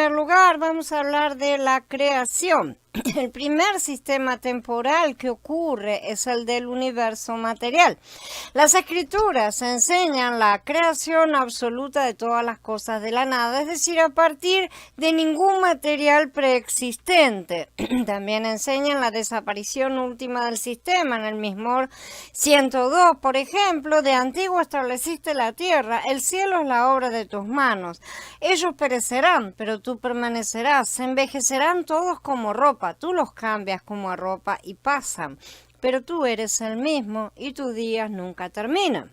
primer lugar, vamos a hablar de la creación. El primer sistema temporal que ocurre es el del universo material. Las escrituras enseñan la creación absoluta de todas las cosas de la nada, es decir, a partir de ningún material preexistente. También enseñan la desaparición última del sistema. En el Mismor 102, por ejemplo, de antiguo estableciste la tierra, el cielo es la obra de tus manos. Ellos perecerán, pero tú permanecerás, se envejecerán todos como ropa. Tú los cambias como a ropa y pasan, pero tú eres el mismo y tus días nunca terminan.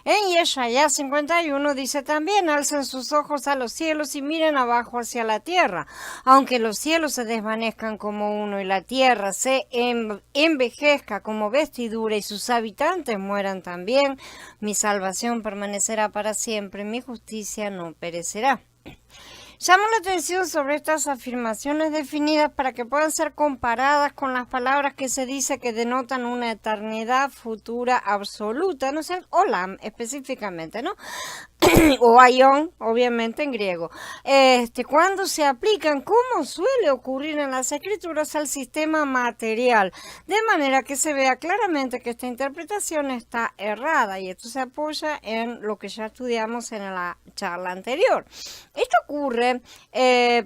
En Yeshaya 51 dice también, alcen sus ojos a los cielos y miren abajo hacia la tierra. Aunque los cielos se desvanezcan como uno y la tierra se envejezca como vestidura y sus habitantes mueran también, mi salvación permanecerá para siempre, mi justicia no perecerá. Llamo la atención sobre estas afirmaciones definidas para que puedan ser comparadas con las palabras que se dice que denotan una eternidad futura absoluta, ¿no es cierto? Olam específicamente, ¿no? O aion, obviamente en griego. Cuando se aplican, como suele ocurrir en las escrituras, al sistema material, de manera que se vea claramente que esta interpretación está errada, y esto se apoya en lo que ya estudiamos en la charla anterior. Esto ocurre,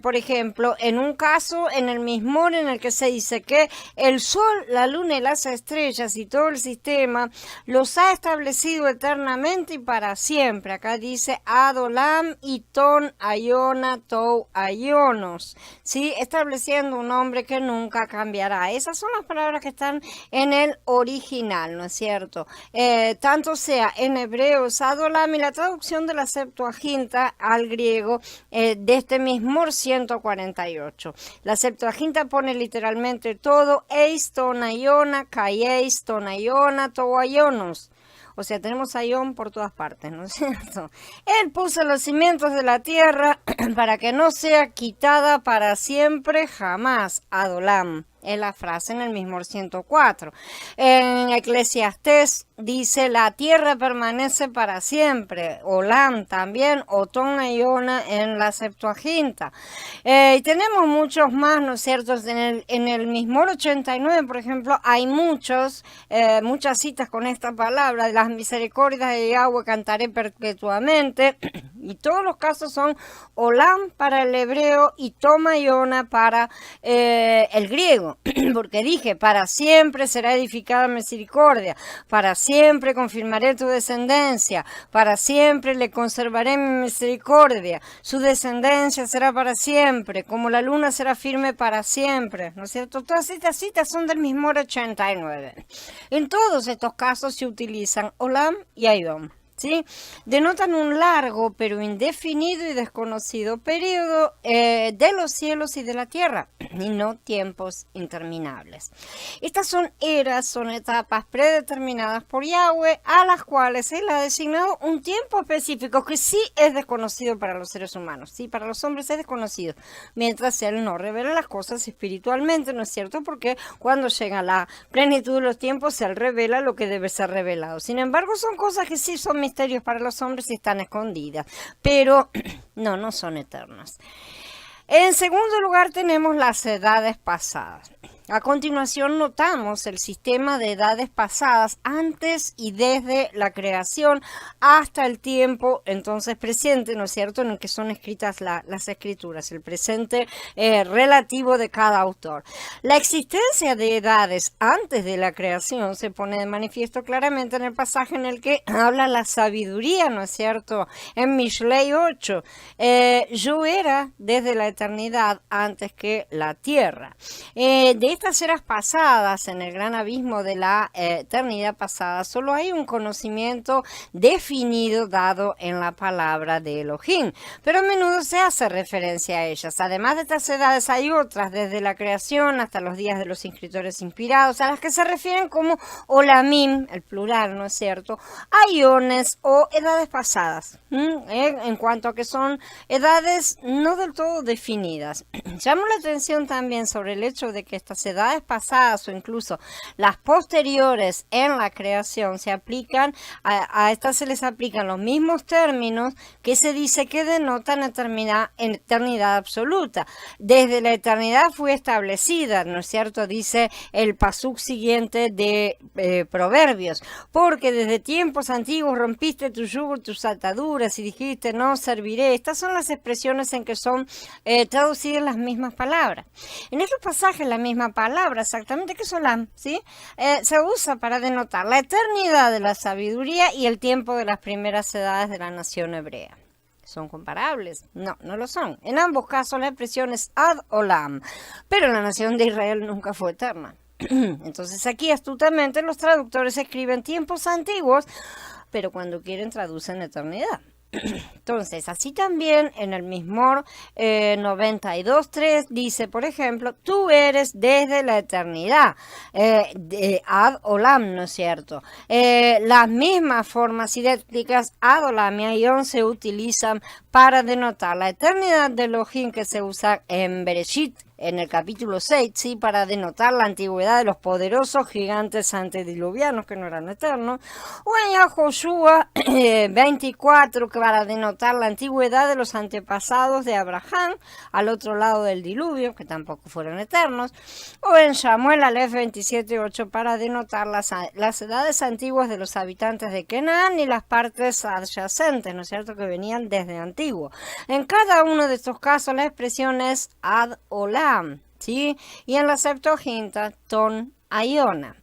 por ejemplo, en un caso en el Mismor en el que se dice que el sol, la luna y las estrellas y todo el sistema los ha establecido eternamente y para siempre. Acá dice Adolam y Ton Ayona Tou Ayonos, ¿sí? Estableciendo un nombre que nunca cambiará. Esas son las palabras que están en el original, ¿no es cierto? Tanto sea en hebreo es Adolam, y la traducción de la Septuaginta al griego de este Mismor 148. La Septuaginta pone literalmente todo, eis ton ayona, caieis ton ayona, tou ayonos. O sea, tenemos ayón por todas partes, ¿no es cierto? Él puso los cimientos de la tierra para que no sea quitada para siempre jamás. Adolam es la frase en el Mismor 104. En Eclesiastés dice, la tierra permanece para siempre. Olam también, Otón Ayona en la Septuaginta. Y tenemos muchos más, ¿no es cierto? En el Mismor 89, por ejemplo, hay muchas citas con esta palabra. De las misericordias de Yahweh cantaré perpetuamente. Y todos los casos son Olam para el hebreo y Tomayona para el griego. Porque dije, para siempre será edificada misericordia, para siempre confirmaré tu descendencia, para siempre le conservaré mi misericordia, su descendencia será para siempre, como la luna será firme para siempre, ¿no es cierto? Todas estas citas son del Mismor 89. En todos estos casos se utilizan Olam y Ayom, ¿sí? Denotan un largo pero indefinido y desconocido periodo de los cielos y de la tierra, y no tiempos interminables. Estas son eras, son etapas predeterminadas por Yahweh, a las cuales Él ha designado un tiempo específico que sí es desconocido para los seres humanos, sí, para los hombres es desconocido, mientras Él no revela las cosas espiritualmente, ¿no es cierto? Porque cuando llega la plenitud de los tiempos, Él revela lo que debe ser revelado. Sin embargo, son cosas que sí son misterios para los hombres y están escondidas, pero no son eternas. En segundo lugar tenemos las edades pasadas. A continuación notamos el sistema de edades pasadas antes y desde la creación hasta el tiempo entonces presente, ¿no es cierto?, en el que son escritas las escrituras, el presente relativo de cada autor. La existencia de edades antes de la creación se pone de manifiesto claramente en el pasaje en el que habla la sabiduría, ¿no es cierto?, en Mishlei 8. Yo era desde la eternidad antes que la tierra. De estas eras pasadas, en el gran abismo de la eternidad pasada, solo hay un conocimiento definido dado en la palabra de Elohim, pero a menudo se hace referencia a ellas. Además de estas edades hay otras, desde la creación hasta los días de los escritores inspirados, a las que se refieren como Olamim, el plural, ¿no es cierto?, aiones o edades pasadas, en cuanto a que son edades no del todo definidas. Llamo la atención también sobre el hecho de que estas edades pasadas o incluso las posteriores en la creación se aplican, a estas se les aplican los mismos términos que se dice que denotan eternidad absoluta. Desde la eternidad fue establecida, ¿no es cierto? Dice el pasuk siguiente de Proverbios, porque desde tiempos antiguos rompiste tu yugo, tus ataduras y dijiste no serviré. Estas son las expresiones en que son traducidas las mismas palabras. En estos pasajes la misma palabra, exactamente que solam, ¿sí? Se usa para denotar la eternidad de la sabiduría y el tiempo de las primeras edades de la nación hebrea. ¿Son comparables? No, no lo son. En ambos casos la expresión es ad olam, pero la nación de Israel nunca fue eterna. Entonces aquí astutamente los traductores escriben tiempos antiguos, pero cuando quieren traducen eternidad. Entonces, así también en el Mismor 92.3 dice, por ejemplo, tú eres desde la eternidad, de ad olam, ¿no es cierto? Las mismas formas idénticas ad olam y aion se utilizan para denotar la eternidad de Elohim que se usa en Bereshit, en el capítulo 6, ¿sí? Para denotar la antigüedad de los poderosos gigantes antediluvianos que no eran eternos, o en Yahoshua 24, que para denotar la antigüedad de los antepasados de Abraham al otro lado del diluvio, que tampoco fueron eternos, o en Samuel Aleph 27.8 para denotar las edades antiguas de los habitantes de Canaán y las partes adyacentes, ¿no es cierto?, que venían desde antiguo. En cada uno de estos casos la expresión es ad olam, ¿sí? Y en la Septuaginta, ton aiona.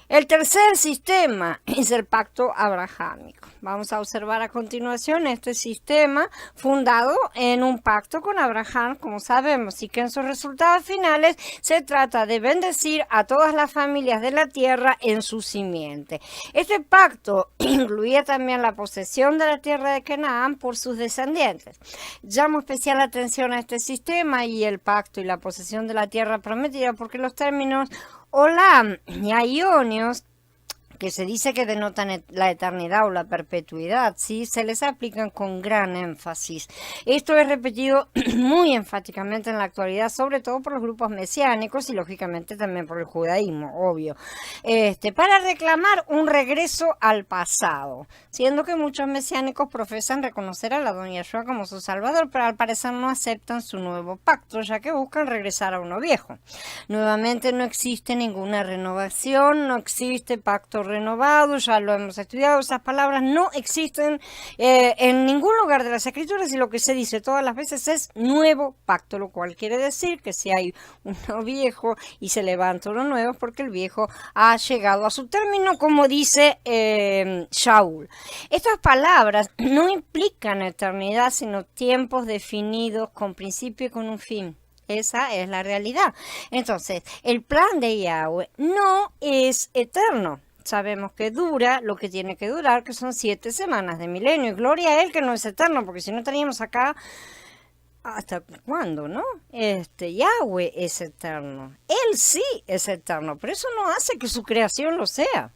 El tercer sistema es el pacto abrahámico. Vamos a observar a continuación este sistema fundado en un pacto con Abraham, como sabemos, y que en sus resultados finales se trata de bendecir a todas las familias de la tierra en su simiente. Este pacto incluía también la posesión de la tierra de Canaán por sus descendientes. Llamo especial atención a este sistema y el pacto y la posesión de la tierra prometida porque los términos olam y aionios, que se dice que denotan la eternidad o la perpetuidad, ¿sí? Se les aplican con gran énfasis. Esto es repetido muy enfáticamente en la actualidad, sobre todo por los grupos mesiánicos y lógicamente también por el judaísmo, obvio, para reclamar un regreso al pasado, siendo que muchos mesiánicos profesan reconocer a la Don Yeshua como su salvador, pero al parecer no aceptan su nuevo pacto, ya que buscan regresar a uno viejo. Nuevamente no existe ninguna renovación, no existe pacto renovado, ya lo hemos estudiado, esas palabras no existen en ningún lugar de las escrituras y lo que se dice todas las veces es nuevo pacto, lo cual quiere decir que si hay uno viejo y se levanta uno nuevo es porque el viejo ha llegado a su término, como dice Shaul. Estas palabras no implican eternidad, sino tiempos definidos con principio y con un fin. Esa es la realidad. Entonces, el plan de Yahweh no es eterno. Sabemos que dura lo que tiene que durar, que son 7 semanas de milenio. Y gloria a Él que no es eterno, porque si no estaríamos acá, ¿hasta cuándo, no? Yahweh es eterno. Él sí es eterno, pero eso no hace que su creación lo sea.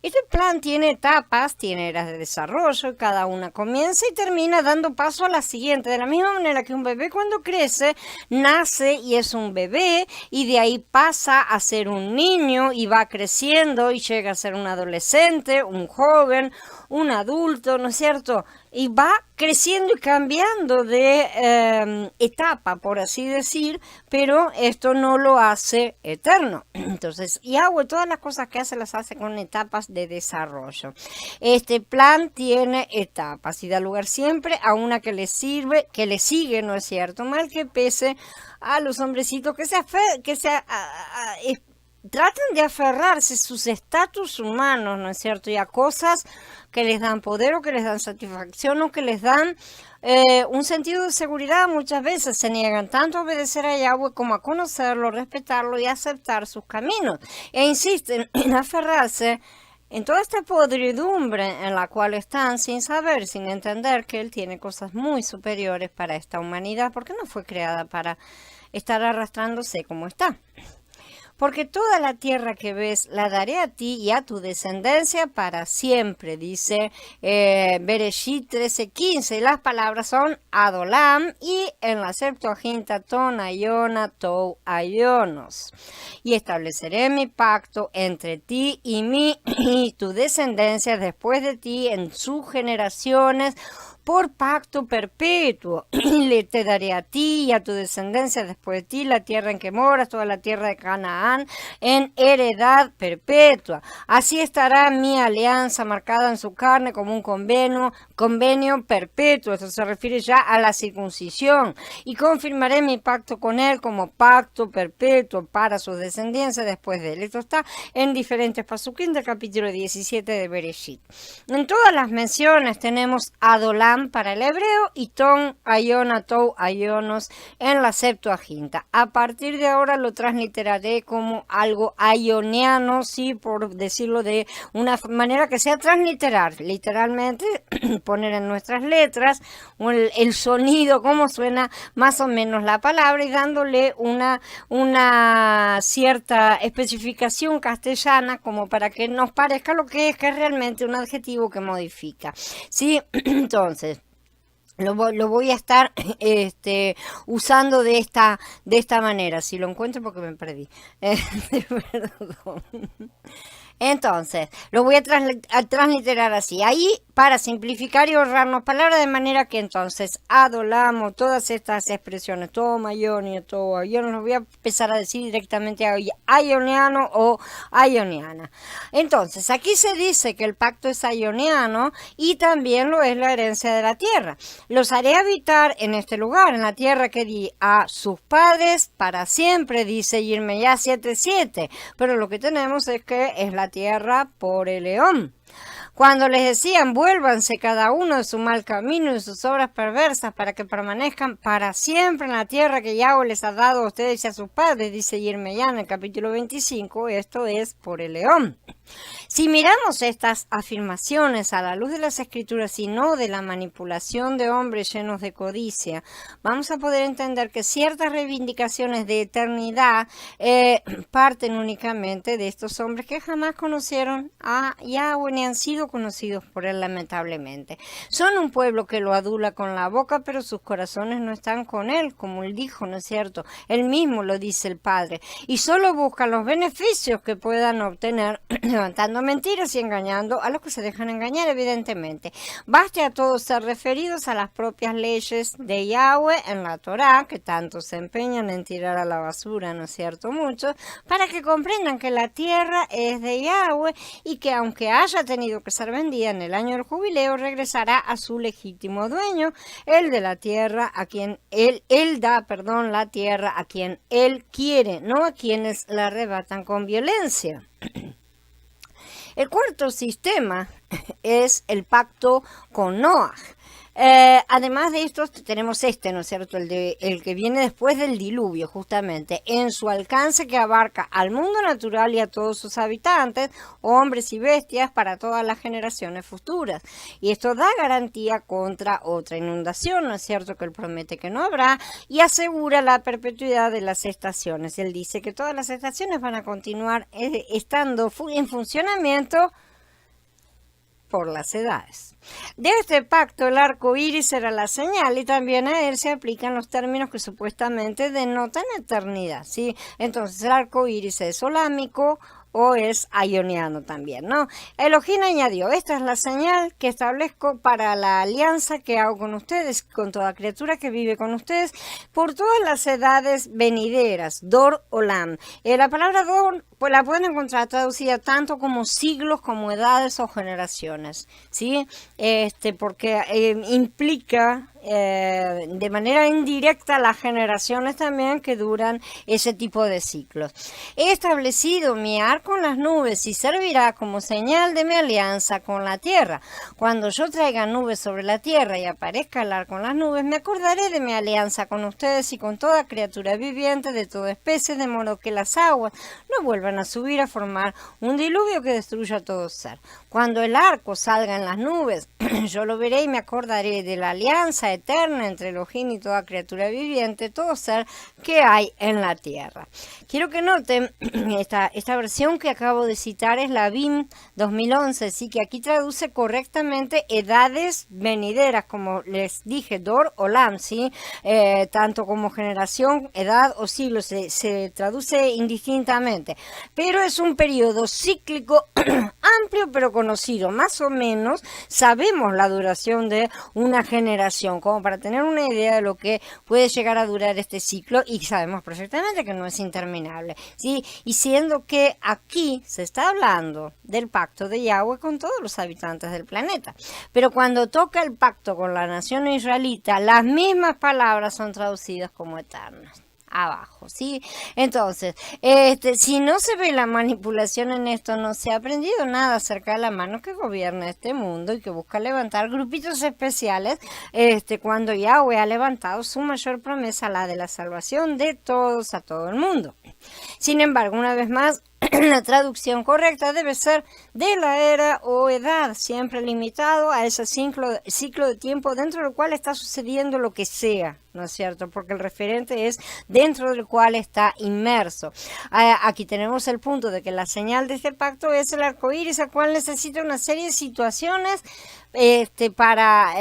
Este plan tiene etapas, tiene eras de desarrollo, y cada una comienza y termina dando paso a la siguiente. De la misma manera que un bebé cuando crece, nace y es un bebé, y de ahí pasa a ser un niño y va creciendo y llega a ser un adolescente, un joven, un adulto, ¿no es cierto? Y va creciendo y cambiando de etapa, por así decir, pero esto no lo hace eterno. Entonces, Yahweh todas las cosas que hace las hace con etapas de desarrollo. Este plan tiene etapas y da lugar siempre a una que le sirve, que le sigue, ¿no es cierto? Mal que pese a los hombrecitos que tratan de aferrarse a sus estatus humanos, ¿no es cierto? Y a cosas que les dan poder o que les dan satisfacción o que les dan un sentido de seguridad. Muchas veces se niegan tanto a obedecer a Yahweh como a conocerlo, respetarlo y aceptar sus caminos. E insisten en aferrarse en toda esta podridumbre en la cual están sin saber, sin entender que Él tiene cosas muy superiores para esta humanidad, porque no fue creada para estar arrastrándose como está. porque toda la tierra que ves la daré a ti y a tu descendencia para siempre, dice Bereshit 13:15. Las palabras son Adolam y en la Septuaginta Ton Ayona Tou Ayonos. Y estableceré mi pacto entre ti y mí y tu descendencia después de ti en sus generaciones, por pacto perpetuo. Le te daré a ti y a tu descendencia después de ti la tierra en que moras, toda la tierra de Canaán, en heredad perpetua. Así estará mi alianza marcada en su carne como un convenio perpetuo. Esto se refiere ya a la circuncisión. Y confirmaré mi pacto con él como pacto perpetuo para sus descendencias después de él. Esto está en diferentes pasuquín del capítulo 17 de Bereshit. En todas las menciones tenemos Adolam para el hebreo y Ton Ayona Tou Ayonos en la Septuaginta. A partir de ahora lo transliteraré como algo ayoniano, sí, por decirlo de una manera que sea transliterar, literalmente poner en nuestras letras el sonido, cómo suena más o menos la palabra y dándole una cierta especificación castellana como para que nos parezca lo que es realmente un adjetivo que modifica, ¿sí? Entonces, lo voy a estar usando de esta manera. Si lo encuentro porque me perdí. Perdón. Entonces, lo voy a transliterar así. Ahí, para simplificar y ahorrarnos palabras, de manera que entonces adolamos todas estas expresiones, todo mayonio, todo ayoniano, lo voy a empezar a decir directamente ayoniano o ayoniana. Entonces, aquí se dice que el pacto es ayoniano y también lo es la herencia de la tierra. Los haré habitar en este lugar, en la tierra que di a sus padres para siempre, dice Yirmeyá 7:7. Pero lo que tenemos es que es la tierra por el león. Cuando les decían, vuélvanse cada uno de su mal camino y de sus obras perversas para que permanezcan para siempre en la tierra que Yahweh les ha dado a ustedes y a sus padres, dice Yirmeyá en el capítulo 25, esto es por el león. Si miramos estas afirmaciones a la luz de las Escrituras y no de la manipulación de hombres llenos de codicia, vamos a poder entender que ciertas reivindicaciones de eternidad parten únicamente de estos hombres que jamás conocieron a Yahweh ni han sido conocidos por él, lamentablemente. Son un pueblo que lo adula con la boca, pero sus corazones no están con él, como él dijo, ¿no es cierto? Él mismo lo dice el Padre, y solo buscan los beneficios que puedan obtener levantando mentiras y engañando a los que se dejan engañar, evidentemente. Baste a todos ser referidos a las propias leyes de Yahweh en la Torá, que tanto se empeñan en tirar a la basura, ¿no es cierto? Muchos, para que comprendan que la tierra es de Yahweh y que aunque haya tenido que ser vendida en el año del jubileo, regresará a su legítimo dueño, el de la tierra, a quien él da la tierra a quien él quiere, no a quienes la arrebatan con violencia. El cuarto sistema es el pacto con Noah. Además de estos tenemos ¿no es cierto? El que viene después del diluvio, justamente, en su alcance que abarca al mundo natural y a todos sus habitantes, hombres y bestias, para todas las generaciones futuras. Y esto da garantía contra otra inundación, ¿no es cierto? Que él promete que no habrá y asegura la perpetuidad de las estaciones. Él dice que todas las estaciones van a continuar estando en funcionamiento por las edades. De este pacto el arco iris será la señal y también a él se aplican los términos que supuestamente denotan eternidad, ¿sí? Entonces el arco iris es solámico o es ayoniano también, ¿no? Elohim añadió, esta es la señal que establezco para la alianza que hago con ustedes, con toda criatura que vive con ustedes, por todas las edades venideras, Dor Olam. La palabra Dor pues la pueden encontrar traducida tanto como siglos, como edades o generaciones, ¿sí? Porque implica de manera indirecta las generaciones también que duran ese tipo de ciclos. He establecido mi arco en las nubes y servirá como señal de mi alianza con la tierra. Cuando yo traiga nubes sobre la tierra y aparezca el arco en las nubes, me acordaré de mi alianza con ustedes y con toda criatura viviente de toda especie, de modo que las aguas no vuelvan a subir a formar un diluvio que destruya todo ser. Cuando el arco salga en las nubes, yo lo veré y me acordaré de la alianza eterna entre Elohim y toda criatura viviente, todo ser que hay en la tierra. Quiero que noten, esta versión que acabo de citar es la BIM 2011, sí, que aquí traduce correctamente edades venideras, como les dije, Dor Olam, ¿sí? Tanto como generación, edad o siglo, se traduce indistintamente, pero es un periodo cíclico amplio pero conocido, más o menos sabemos la duración de una generación, como para tener una idea de lo que puede llegar a durar este ciclo, y sabemos perfectamente que no es interminable, ¿sí? Y siendo que aquí se está hablando del pacto de Yahweh con todos los habitantes del planeta, pero cuando toca el pacto con la nación israelita, las mismas palabras son traducidas como eternas abajo, ¿sí? Entonces, si no se ve la manipulación en esto, no se ha aprendido nada acerca de la mano que gobierna este mundo y que busca levantar grupitos especiales, cuando Yahweh ha levantado su mayor promesa, la de la salvación de todos a todo el mundo. Sin embargo, una vez más, la traducción correcta debe ser de la era o edad, siempre limitado a ese ciclo de tiempo dentro del cual está sucediendo lo que sea, ¿no es cierto? Porque el referente es dentro del cual está inmerso. Aquí tenemos el punto de que la señal de este pacto es el arco iris, el cual necesita una serie de situaciones para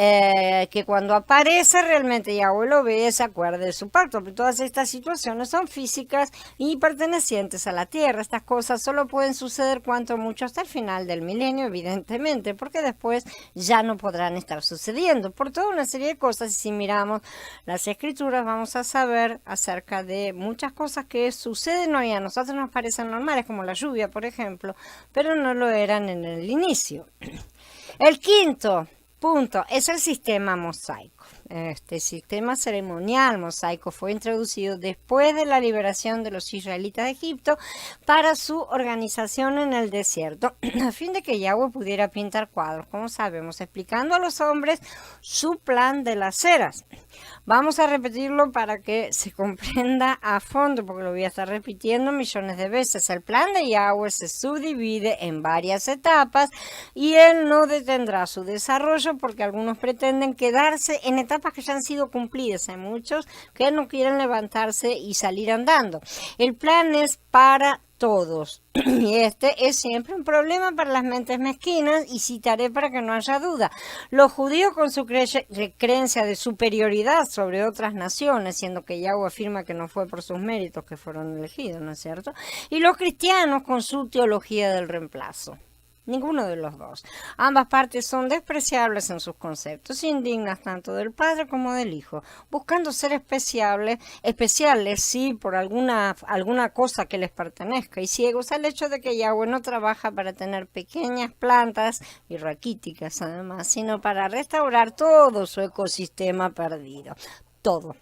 que cuando aparece realmente Yahweh lo ve, se acuerde de su pacto. Pero todas estas situaciones son físicas y pertenecientes a la tierra. Estas cosas solo pueden suceder cuanto mucho hasta el final del milenio, evidentemente, porque después ya no podrán estar sucediendo por toda una serie de cosas. Y si miramos las escrituras vamos a saber acerca de muchas cosas que suceden hoy a nosotros nos parecen normales, como la lluvia, por ejemplo, pero no lo eran en el inicio. El quinto punto es el sistema mosaico. Este sistema ceremonial mosaico fue introducido después de la liberación de los israelitas de Egipto para su organización en el desierto, a fin de que Yahweh pudiera pintar cuadros, como sabemos, explicando a los hombres su plan de las eras. Vamos a repetirlo para que se comprenda a fondo, porque lo voy a estar repitiendo millones de veces. El plan de Yahweh se subdivide en varias etapas y él no detendrá su desarrollo porque algunos pretenden quedarse en etapas que ya han sido cumplidas. Hay muchos que no quieren levantarse y salir andando. El plan es para todos. Y este es siempre un problema para las mentes mezquinas, y citaré para que no haya duda. Los judíos con su creencia de superioridad sobre otras naciones, siendo que Yahweh afirma que no fue por sus méritos que fueron elegidos, ¿no es cierto? Y los cristianos con su teología del reemplazo. Ninguno de los dos. Ambas partes son despreciables en sus conceptos, indignas tanto del Padre como del Hijo, buscando ser especiales, sí, por alguna cosa que les pertenezca, y ciegos al hecho de que Yahweh no trabaja para tener pequeñas plantas y raquíticas además, sino para restaurar todo su ecosistema perdido. Todo.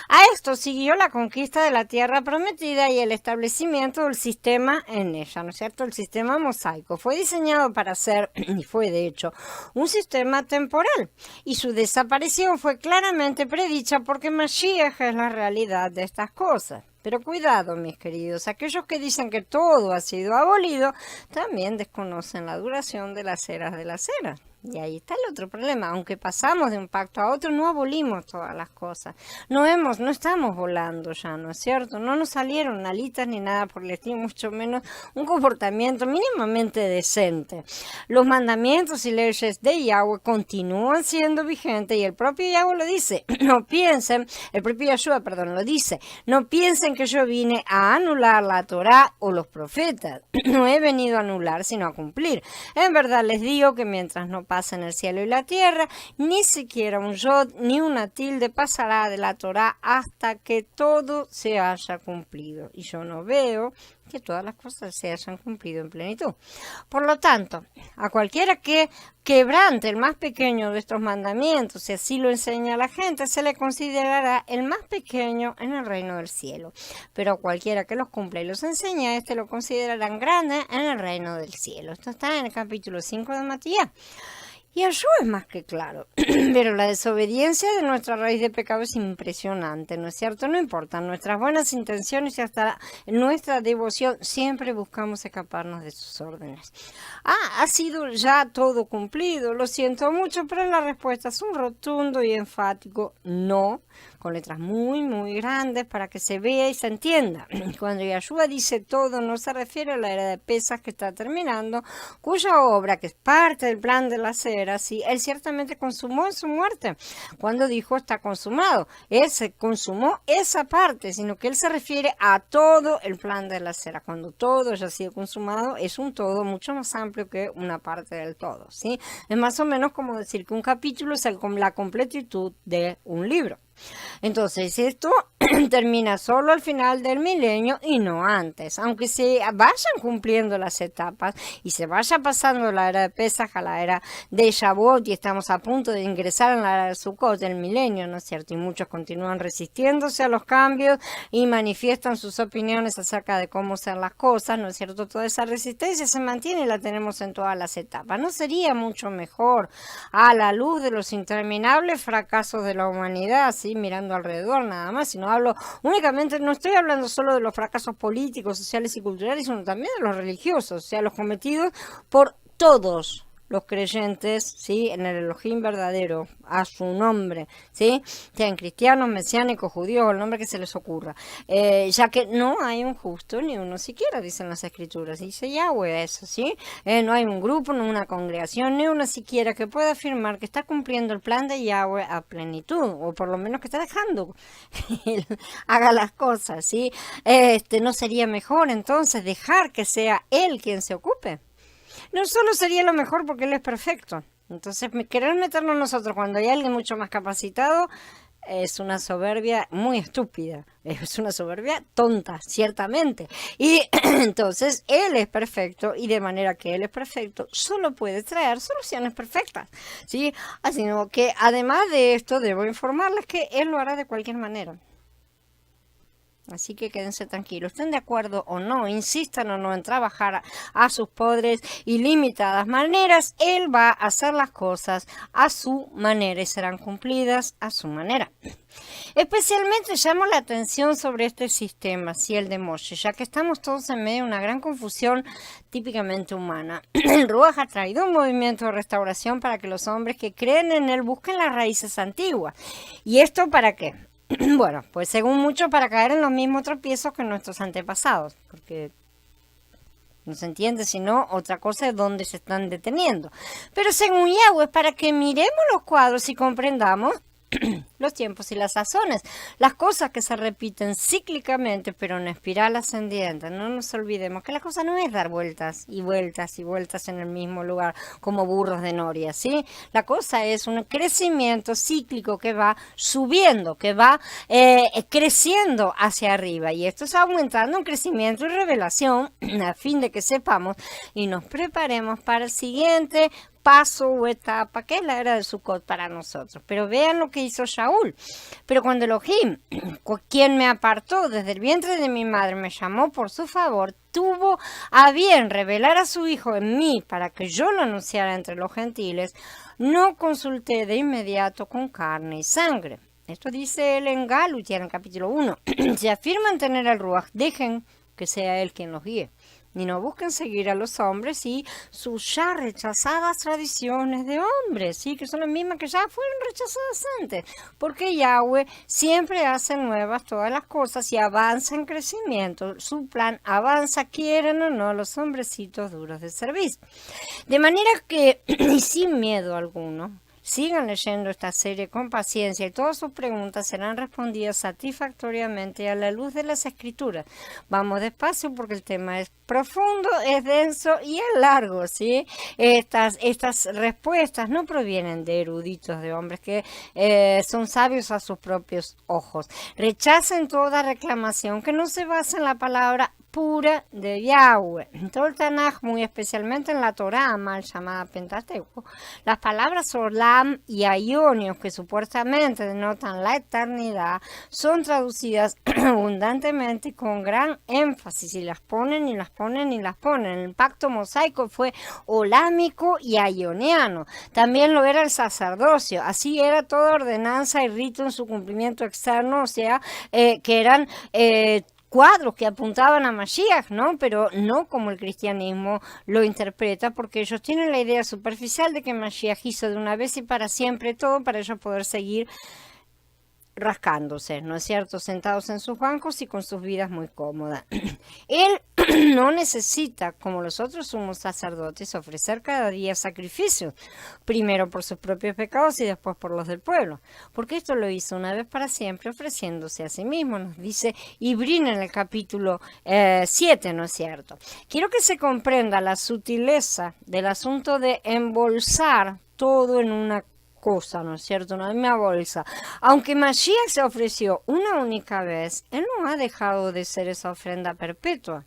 A esto siguió la conquista de la tierra prometida y el establecimiento del sistema en ella, ¿no es cierto? El sistema mosaico fue diseñado para ser, y fue de hecho, un sistema temporal, y su desaparición fue claramente predicha porque Mashiach es la realidad de estas cosas. Pero cuidado, mis queridos, aquellos que dicen que todo ha sido abolido, también desconocen la duración de las eras de las eras. Y ahí está el otro problema. Aunque pasamos de un pacto a otro, no abolimos todas las cosas. No estamos volando ya, ¿no es cierto? No nos salieron alitas ni nada por el estilo, mucho menos un comportamiento mínimamente decente. Los mandamientos y leyes de Yahweh continúan siendo vigentes, y el propio Yahweh lo dice. El propio Yahshua, lo dice. No piensen que yo vine a anular la Torá o los profetas. No he venido a anular, sino a cumplir. En verdad les digo que mientras no pasen el cielo y la tierra, ni siquiera un yod ni una tilde pasará de la Torá hasta que todo se haya cumplido. Y yo no veo que todas las cosas se hayan cumplido en plenitud. Por lo tanto, a cualquiera que quebrante el más pequeño de estos mandamientos, si así lo enseña la gente, se le considerará el más pequeño en el reino del cielo. Pero a cualquiera que los cumpla y los enseña, lo considerarán grande en el reino del cielo. Esto está en el capítulo 5 de Matías. Y eso es más que claro, pero la desobediencia de nuestra raíz de pecado es impresionante, ¿no es cierto? No importa nuestras buenas intenciones y hasta nuestra devoción, siempre buscamos escaparnos de sus órdenes. Ha sido ya todo cumplido, lo siento mucho, pero la respuesta es un rotundo y enfático no, con letras muy, muy grandes para que se vea y se entienda. Cuando Yahshua dice todo, no se refiere a la era de Pesaj que está terminando, cuya obra, que es parte del plan de la cera, sí, él ciertamente consumó en su muerte. Cuando dijo está consumado, él se consumó esa parte, sino que él se refiere a todo el plan de la cera. Cuando todo ya ha sido consumado, es un todo mucho más amplio que una parte del todo, ¿sí? Es más o menos como decir que un capítulo es la completitud de un libro. Entonces esto termina solo al final del milenio y no antes, aunque se vayan cumpliendo las etapas y se vaya pasando la era de Pesaj a la era de Shavuot y estamos a punto de ingresar en la era de Sukkot del milenio, ¿no es cierto? Y muchos continúan resistiéndose a los cambios y manifiestan sus opiniones acerca de cómo ser las cosas, ¿no es cierto? Toda esa resistencia se mantiene y la tenemos en todas las etapas. ¿No sería mucho mejor a la luz de los interminables fracasos de la humanidad, ¿sí? Mirando alrededor nada más, sino únicamente, no estoy hablando solo de los fracasos políticos, sociales y culturales, sino también de los religiosos, o sea, los cometidos por todos los creyentes, ¿sí? En el Elohim verdadero, a su nombre, ¿sí? Sean cristianos, mesiánicos, judíos, el nombre que se les ocurra, ya que no hay un justo ni uno siquiera, dicen las escrituras, dice Yahweh eso, ¿sí? No hay un grupo, ni una congregación, ni una siquiera que pueda afirmar que está cumpliendo el plan de Yahweh a plenitud, o por lo menos que está dejando que él haga las cosas, ¿sí? ¿No sería mejor entonces dejar que sea él quien se ocupe? No solo sería lo mejor porque él es perfecto. Entonces, querer meternos nosotros cuando hay alguien mucho más capacitado es una soberbia muy estúpida. Es una soberbia tonta, ciertamente. Y entonces, él es perfecto y de manera que él es perfecto, solo puede traer soluciones perfectas, ¿sí? Así que, además de esto, debo informarles que él lo hará de cualquier manera. Así que quédense tranquilos, estén de acuerdo o no, insistan o no en trabajar a sus pobres y limitadas maneras, él va a hacer las cosas a su manera y serán cumplidas a su manera. Especialmente llamo la atención sobre este sistema, sí, el de Moshe, ya que estamos todos en medio de una gran confusión típicamente humana. El Ruach ha traído un movimiento de restauración para que los hombres que creen en él busquen las raíces antiguas. ¿Y esto para qué? Bueno, pues según muchos para caer en los mismos tropiezos que nuestros antepasados, porque no se entiende, sino otra cosa es dónde se están deteniendo. Pero según Yahweh es para que miremos los cuadros y comprendamos los tiempos y las sazones, las cosas que se repiten cíclicamente pero en espiral ascendiente. No nos olvidemos que la cosa no es dar vueltas y vueltas y vueltas en el mismo lugar como burros de noria, ¿sí? La cosa es un crecimiento cíclico que va subiendo, que va creciendo hacia arriba, y esto está aumentando en crecimiento y revelación a fin de que sepamos y nos preparemos para el siguiente paso o etapa, que es la era de Sukkot para nosotros. Pero vean lo que hizo Shaul. Pero cuando Elohim, quien me apartó desde el vientre de mi madre, me llamó por su favor, tuvo a bien revelar a su hijo en mí para que yo lo anunciara entre los gentiles, no consulté de inmediato con carne y sangre. Esto dice él en Galut, en el capítulo 1. Si afirman tener al Ruach, dejen que sea él quien los guíe. Ni no busquen seguir a los hombres y sus ya rechazadas tradiciones de hombres, ¿sí? Que son las mismas que ya fueron rechazadas antes, porque Yahweh siempre hace nuevas todas las cosas y avanza en crecimiento. Su plan avanza, quieren o no, los hombrecitos duros de servicio. De manera que, y sin miedo alguno, sigan leyendo esta serie con paciencia y todas sus preguntas serán respondidas satisfactoriamente a la luz de las escrituras. Vamos despacio porque el tema es profundo, es denso y es largo, ¿sí? Estas respuestas no provienen de eruditos, de hombres que son sabios a sus propios ojos. Rechacen toda reclamación que no se basa en la palabra pura de Yahweh. En todo el Tanaj, muy especialmente en la Torá mal llamada Pentateuco, las palabras solar Olam y Aionios, que supuestamente denotan la eternidad, son traducidas abundantemente con gran énfasis, y las ponen y las ponen y las ponen. El pacto mosaico fue olámico y aioniano, también lo era el sacerdocio, así era toda ordenanza y rito en su cumplimiento externo, o sea, que eran cuadros que apuntaban a Mashiach, ¿no? Pero no como el cristianismo lo interpreta, porque ellos tienen la idea superficial de que Mashiach hizo de una vez y para siempre todo para ellos poder seguir rascándose, ¿no es cierto? Sentados en sus bancos y con sus vidas muy cómodas. Él no necesita, como los otros sumos sacerdotes, ofrecer cada día sacrificios, primero por sus propios pecados y después por los del pueblo, porque esto lo hizo una vez para siempre, ofreciéndose a sí mismo, nos dice Ibrín en el capítulo 7, ¿no es cierto? Quiero que se comprenda la sutileza del asunto de embolsar todo en una cosa, ¿no es cierto? Una misma bolsa. Aunque Mashiach se ofreció una única vez, Él no ha dejado de ser esa ofrenda perpetua.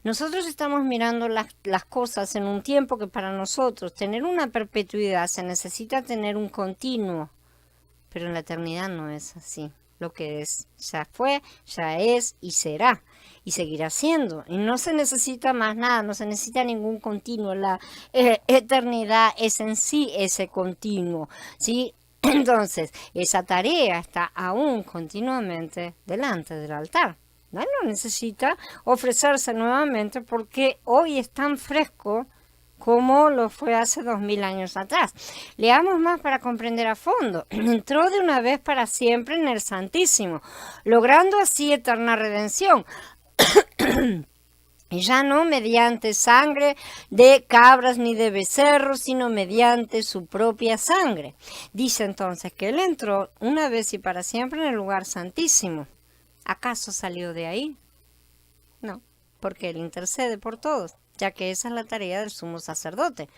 Nosotros estamos mirando las cosas en un tiempo que para nosotros tener una perpetuidad se necesita tener un continuo, pero en la eternidad no es así. Lo que es, ya fue, ya es y será. Y seguirá siendo. Y no se necesita más nada, no se necesita ningún continuo. La eternidad es en sí ese continuo, ¿sí? Entonces, esa tarea está aún continuamente delante del altar. No necesita ofrecerse nuevamente porque hoy es tan fresco como lo fue hace 2000 años atrás. Leamos más para comprender a fondo. Entró de una vez para siempre en el Santísimo, logrando así eterna redención. Y ya no mediante sangre de cabras ni de becerros, sino mediante su propia sangre. Dice entonces que Él entró una vez y para siempre en el lugar santísimo. ¿Acaso salió de ahí? No, porque Él intercede por todos, ya que esa es la tarea del sumo sacerdote.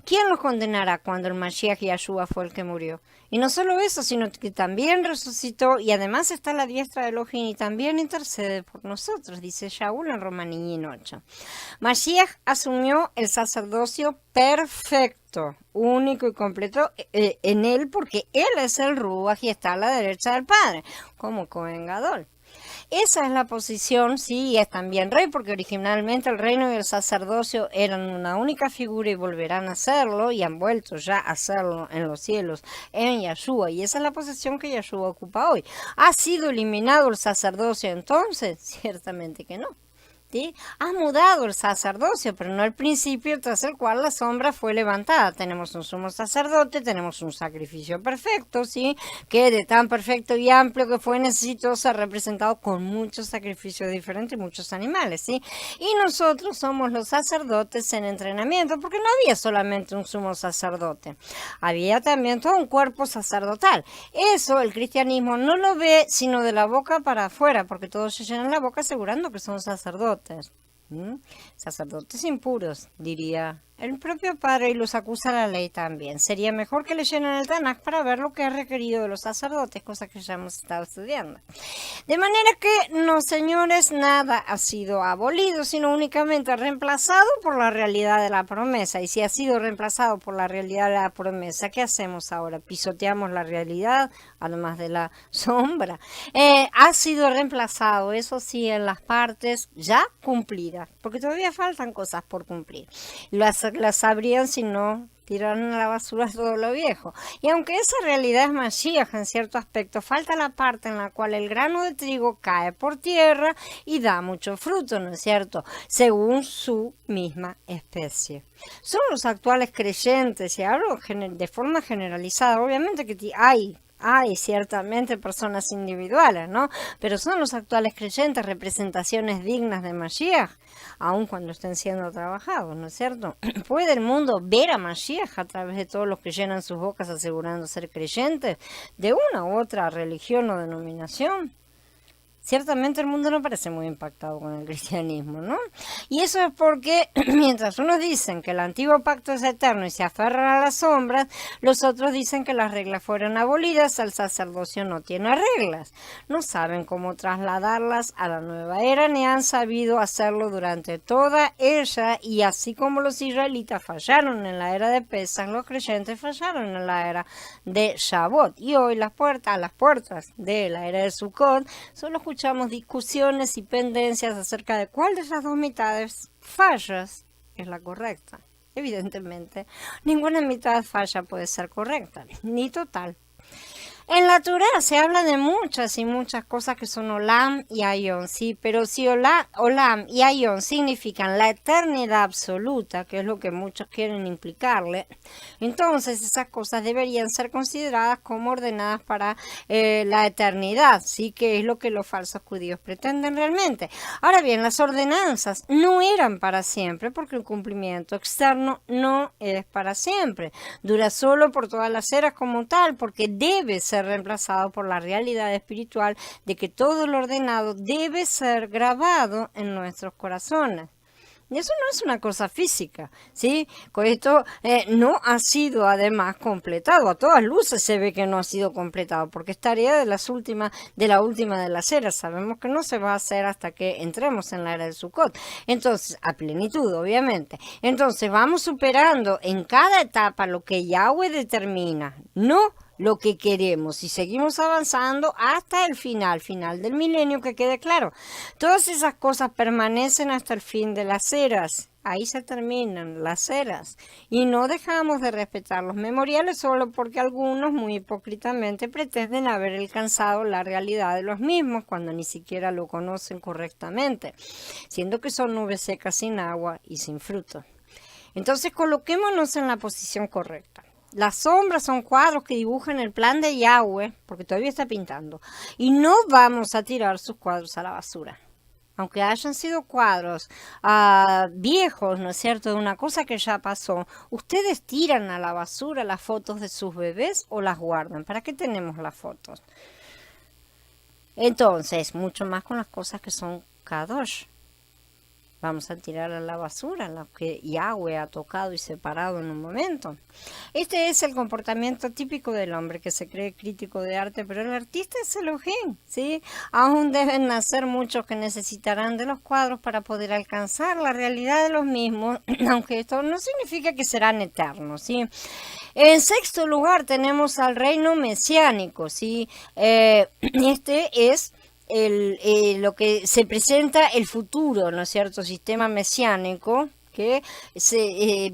¿Quién los condenará cuando el Mashiach Yahshua fue el que murió? Y no solo eso, sino que también resucitó y además está a la diestra de Elohim y también intercede por nosotros, dice Shaul en Romanín 8. Mashiach asumió el sacerdocio perfecto, único y completo en Él, porque Él es el Ruach y está a la derecha del Padre, como Cohen Gadol. Esa es la posición, sí, y es también rey, porque originalmente el reino y el sacerdocio eran una única figura y volverán a serlo, y han vuelto ya a hacerlo en los cielos, en Yahshua, y esa es la posición que Yahshua ocupa hoy. ¿Ha sido eliminado el sacerdocio entonces? Ciertamente que no. ¿Sí? Ha mudado el sacerdocio, pero no el principio tras el cual la sombra fue levantada. Tenemos un sumo sacerdote, tenemos un sacrificio perfecto, ¿sí? Que de tan perfecto y amplio que fue necesitó ser representado con muchos sacrificios diferentes y muchos animales, ¿sí? Y nosotros somos los sacerdotes en entrenamiento, porque no había solamente un sumo sacerdote, había también todo un cuerpo sacerdotal. Eso el cristianismo no lo ve sino de la boca para afuera, porque todos se llenan la boca asegurando que son sacerdotes. Sacerdotes impuros, diría el propio padre, y los acusa la ley también. Sería mejor que leyeran el Tanaj para ver lo que ha requerido de los sacerdotes, cosa que ya hemos estado estudiando. De manera que, no señores, nada ha sido abolido, sino únicamente reemplazado por la realidad de la promesa. Y si ha sido reemplazado por la realidad de la promesa, ¿qué hacemos ahora? ¿Pisoteamos la realidad, además de la sombra? Ha sido reemplazado, eso sí, en las partes ya cumplidas, porque todavía faltan cosas por cumplir. Las sabrían si no tiraran a la basura todo lo viejo. Y aunque esa realidad es Mashiach en cierto aspecto, falta la parte en la cual el grano de trigo cae por tierra y da mucho fruto, ¿no es cierto? Según su misma especie. Son los actuales creyentes, y hablo de forma generalizada, obviamente que hay ciertamente personas individuales, ¿no? Pero son los actuales creyentes representaciones dignas de Mashiach, aun cuando estén siendo trabajados, ¿no es cierto? ¿Puede el mundo ver a Mashiach a través de todos los que llenan sus bocas asegurando ser creyentes de una u otra religión o denominación? Ciertamente el mundo no parece muy impactado con el cristianismo, ¿no? Y eso es porque mientras unos dicen que el antiguo pacto es eterno y se aferran a las sombras, los otros dicen que las reglas fueron abolidas, el sacerdocio no tiene reglas. No saben cómo trasladarlas a la nueva era ni han sabido hacerlo durante toda ella, y así como los israelitas fallaron en la era de Pesach, los creyentes fallaron en la era de Shavuot. Y hoy a las puertas de la era de Sukkot, solo escuchamos discusiones y pendencias acerca de cuál de esas dos mitades fallas es la correcta. Evidentemente, ninguna mitad falla puede ser correcta, ni total. En la Torá se habla de muchas y muchas cosas que son Olam y Ayón, sí, pero si Olam y Ayón significan la eternidad absoluta, que es lo que muchos quieren implicarle, entonces esas cosas deberían ser consideradas como ordenadas para la eternidad, sí, que es lo que los falsos judíos pretenden realmente. Ahora bien, las ordenanzas no eran para siempre, porque el cumplimiento externo no es para siempre, dura solo por todas las eras como tal, porque debe ser reemplazado por la realidad espiritual de que todo lo ordenado debe ser grabado en nuestros corazones. Y eso no es una cosa física, ¿sí? Con esto no ha sido además completado. A todas luces se ve que no ha sido completado, porque es tarea de la última de las eras. Sabemos que no se va a hacer hasta que entremos en la era del Sukkot. Entonces, a plenitud, obviamente. Entonces, vamos superando en cada etapa lo que Yahweh determina, no lo que queremos, y seguimos avanzando hasta el final del milenio, que quede claro. Todas esas cosas permanecen hasta el fin de las eras. Ahí se terminan las eras. Y no dejamos de respetar los memoriales solo porque algunos muy hipócritamente pretenden haber alcanzado la realidad de los mismos cuando ni siquiera lo conocen correctamente, siendo que son nubes secas sin agua y sin fruto. Entonces coloquémonos en la posición correcta. Las sombras son cuadros que dibujan el plan de Yahweh, porque todavía está pintando, y no vamos a tirar sus cuadros a la basura. Aunque hayan sido cuadros viejos, ¿no es cierto?, de una cosa que ya pasó, ¿ustedes tiran a la basura las fotos de sus bebés o las guardan? ¿Para qué tenemos las fotos? Entonces, mucho más con las cosas que son kadosh. Vamos a tirar a la basura lo que Yahweh ha tocado y separado en un momento. Este es el comportamiento típico del hombre que se cree crítico de arte, pero el artista es Elohim, ¿sí? Aún deben nacer muchos que necesitarán de los cuadros para poder alcanzar la realidad de los mismos, aunque esto no significa que serán eternos, ¿sí? En sexto lugar tenemos al reino mesiánico, ¿sí? Este es lo que se presenta el futuro, ¿no es cierto?, sistema mesiánico, que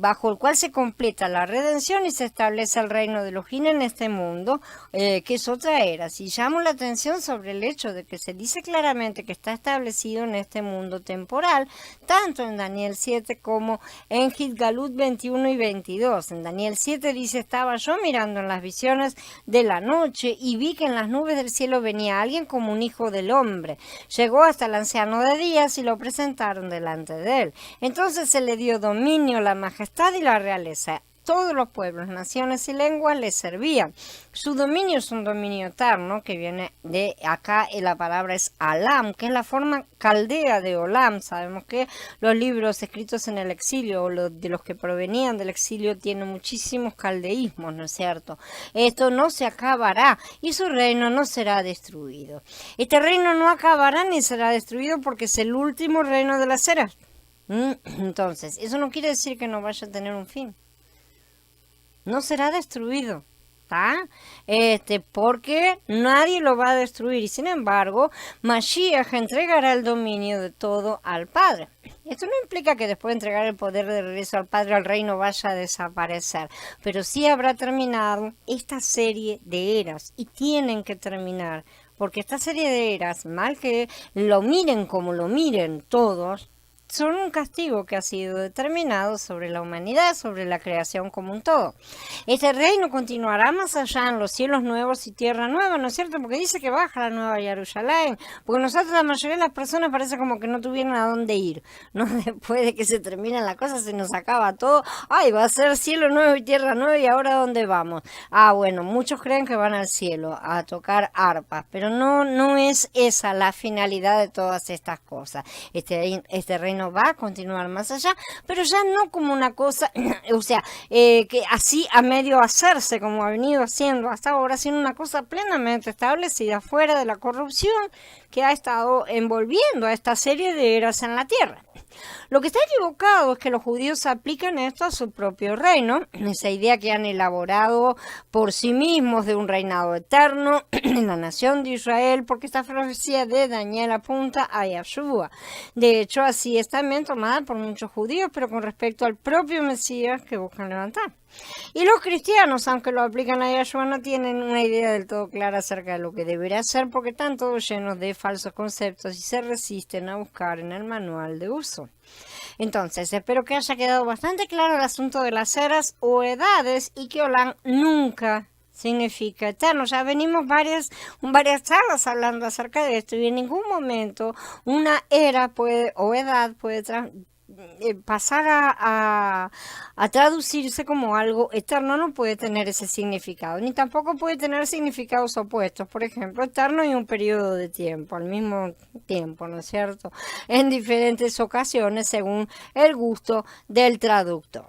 bajo el cual se completa la redención y se establece el reino de Elohim en este mundo, que es otra era. Si llamo la atención sobre el hecho de que se dice claramente que está establecido en este mundo temporal, tanto en Daniel 7 como en Gitgalut 21 y 22. En Daniel 7 dice: estaba yo mirando en las visiones de la noche y vi que en las nubes del cielo venía alguien como un hijo del hombre. Llegó hasta el anciano de días y lo presentaron delante de él. Entonces se le dio dominio, la majestad y la realeza. Todos los pueblos, naciones y lenguas le servían. Su dominio es un dominio eterno, que viene de acá, la palabra es Alam, que es la forma caldea de Olam. Sabemos que los libros escritos en el exilio, o de los que provenían del exilio, tienen muchísimos caldeísmos, ¿no es cierto? Esto no se acabará y su reino no será destruido. Este reino no acabará ni será destruido porque es el último reino de las eras. Entonces, eso no quiere decir que no vaya a tener un fin. No será destruido, ¿está? Porque nadie lo va a destruir. Y sin embargo, Mashiach entregará el dominio de todo al Padre. Esto no implica que después de entregar el poder de regreso al Padre, el reino vaya a desaparecer. Pero sí habrá terminado esta serie de eras. Y tienen que terminar. Porque esta serie de eras, mal que lo miren como lo miren todos, son un castigo que ha sido determinado sobre la humanidad, sobre la creación como un todo. Este reino continuará más allá en los cielos nuevos y tierra nueva, ¿no es cierto? Porque dice que baja la nueva Jerusalén, porque nosotros, la mayoría de las personas, parece como que no tuvieran a dónde ir, ¿no? Después de que se termina la cosa, se nos acaba todo. Ay, va a ser cielo nuevo y tierra nueva, ¿y ahora dónde vamos? Ah, bueno, muchos creen que van al cielo a tocar arpas, pero no es esa la finalidad de todas estas cosas. Este reino va a continuar más allá, pero ya no como una cosa, o sea, que así a medio hacerse, como ha venido haciendo hasta ahora, sino una cosa plenamente establecida, fuera de la corrupción que ha estado envolviendo a esta serie de eras en la tierra. Lo que está equivocado es que los judíos aplican esto a su propio reino, esa idea que han elaborado por sí mismos de un reinado eterno en la nación de Israel, porque esta profecía de Daniel apunta a Yahshua. De hecho, así es también tomada por muchos judíos, pero con respecto al propio Mesías que buscan levantar. Y los cristianos, aunque lo aplican a Yahshua, no tienen una idea del todo clara acerca de lo que debería ser, porque están todos llenos de falsos conceptos y se resisten a buscar en el manual de uso. Entonces, espero que haya quedado bastante claro el asunto de las eras o edades, y que Olam nunca significa eterno. Ya venimos varias charlas hablando acerca de esto, y en ningún momento una era o edad puede pasar a traducirse como algo eterno. No puede tener ese significado, ni tampoco puede tener significados opuestos, por ejemplo, eterno y un periodo de tiempo al mismo tiempo, ¿no es cierto?, en diferentes ocasiones según el gusto del traductor.